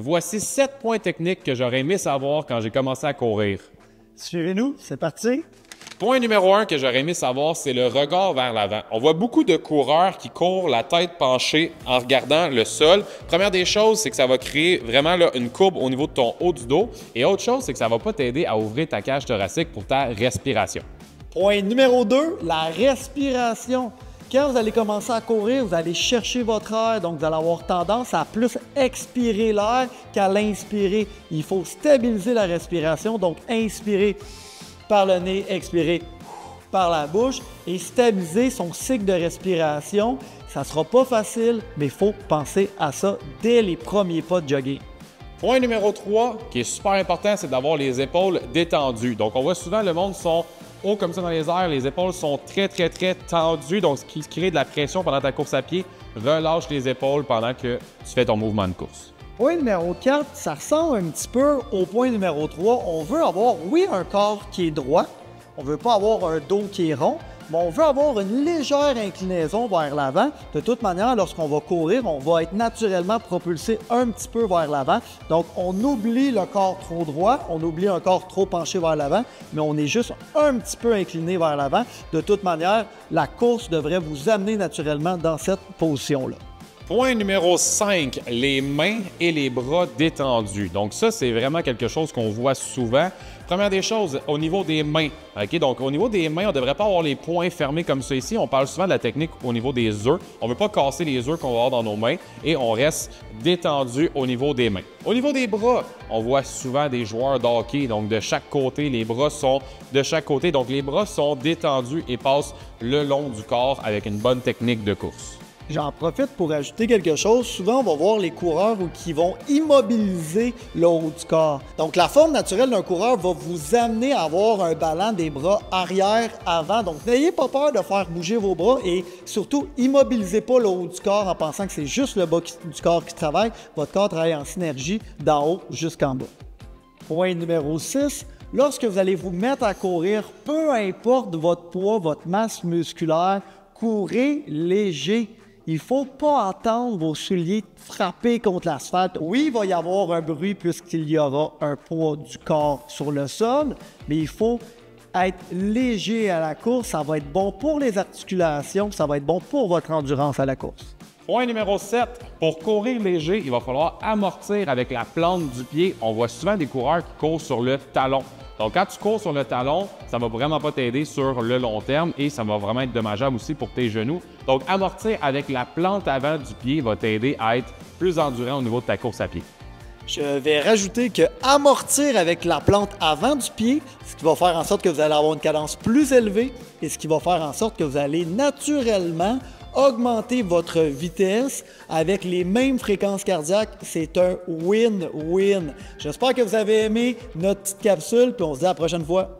Voici 7 points techniques que j'aurais aimé savoir quand j'ai commencé à courir. Suivez-nous, c'est parti. Point numéro 1 que j'aurais aimé savoir, c'est le regard vers l'avant. On voit beaucoup de coureurs qui courent la tête penchée en regardant le sol. Première des choses, c'est que ça va créer vraiment là, une courbe au niveau de ton haut du dos. Et autre chose, c'est que ça ne va pas t'aider à ouvrir ta cage thoracique pour ta respiration. Point numéro 2, la respiration. Quand vous allez commencer à courir, vous allez chercher votre air, donc vous allez avoir tendance à plus expirer l'air qu'à l'inspirer. Il faut stabiliser la respiration, donc inspirer par le nez, expirer par la bouche et stabiliser son cycle de respiration. Ça ne sera pas facile, mais il faut penser à ça dès les premiers pas de jogging. Point numéro 3, qui est super important, c'est d'avoir les épaules détendues. Donc, on voit souvent le monde sont haut comme ça dans les airs, les épaules sont très tendues, donc ce qui crée de la pression pendant ta course à pied. Relâche les épaules pendant que tu fais ton mouvement de course. Point numéro 4, ça ressemble un petit peu au point numéro 3. On veut avoir, oui, un corps qui est droit. On ne veut pas avoir un dos qui est rond, mais on veut avoir une légère inclinaison vers l'avant. De toute manière, lorsqu'on va courir, on va être naturellement propulsé un petit peu vers l'avant. Donc, on oublie le corps trop droit, on oublie un corps trop penché vers l'avant, mais on est juste un petit peu incliné vers l'avant. De toute manière, la course devrait vous amener naturellement dans cette position-là. Point numéro 5, les mains et les bras détendus. Donc ça, c'est vraiment quelque chose qu'on voit souvent. Première des choses, au niveau des mains. OK? Donc au niveau des mains, on ne devrait pas avoir les poings fermés comme ça ici. On parle souvent de la technique au niveau des œufs. On ne veut pas casser les œufs qu'on va avoir dans nos mains et on reste détendu au niveau des mains. Au niveau des bras, on voit souvent des joueurs de hockey. Donc de chaque côté, les bras sont de chaque côté. Donc les bras sont détendus et passent le long du corps avec une bonne technique de course. J'en profite pour ajouter quelque chose. Souvent, on va voir les coureurs qui vont immobiliser le haut du corps. Donc, la forme naturelle d'un coureur va vous amener à avoir un ballon des bras arrière-avant. Donc, n'ayez pas peur de faire bouger vos bras et surtout, immobilisez pas le haut du corps en pensant que c'est juste le bas du corps qui travaille. Votre corps travaille en synergie d'en haut jusqu'en bas. Point numéro 6. Lorsque vous allez vous mettre à courir, peu importe votre poids, votre masse musculaire, courez léger. Il ne faut pas entendre vos souliers frapper contre l'asphalte. Oui, il va y avoir un bruit puisqu'il y aura un poids du corps sur le sol, mais il faut être léger à la course. Ça va être bon pour les articulations, ça va être bon pour votre endurance à la course. Point numéro 7, pour courir léger, il va falloir amortir avec la plante du pied. On voit souvent des coureurs qui courent sur le talon. Donc, quand tu cours sur le talon, ça ne va vraiment pas t'aider sur le long terme et ça va vraiment être dommageable aussi pour tes genoux. Donc, amortir avec la plante avant du pied va t'aider à être plus endurant au niveau de ta course à pied. Je vais rajouter que amortir avec la plante avant du pied, ce qui va faire en sorte que vous allez avoir une cadence plus élevée et ce qui va faire en sorte que vous allez naturellement augmenter votre vitesse avec les mêmes fréquences cardiaques. C'est un win-win. J'espère que vous avez aimé notre petite capsule, puis on se dit à la prochaine fois.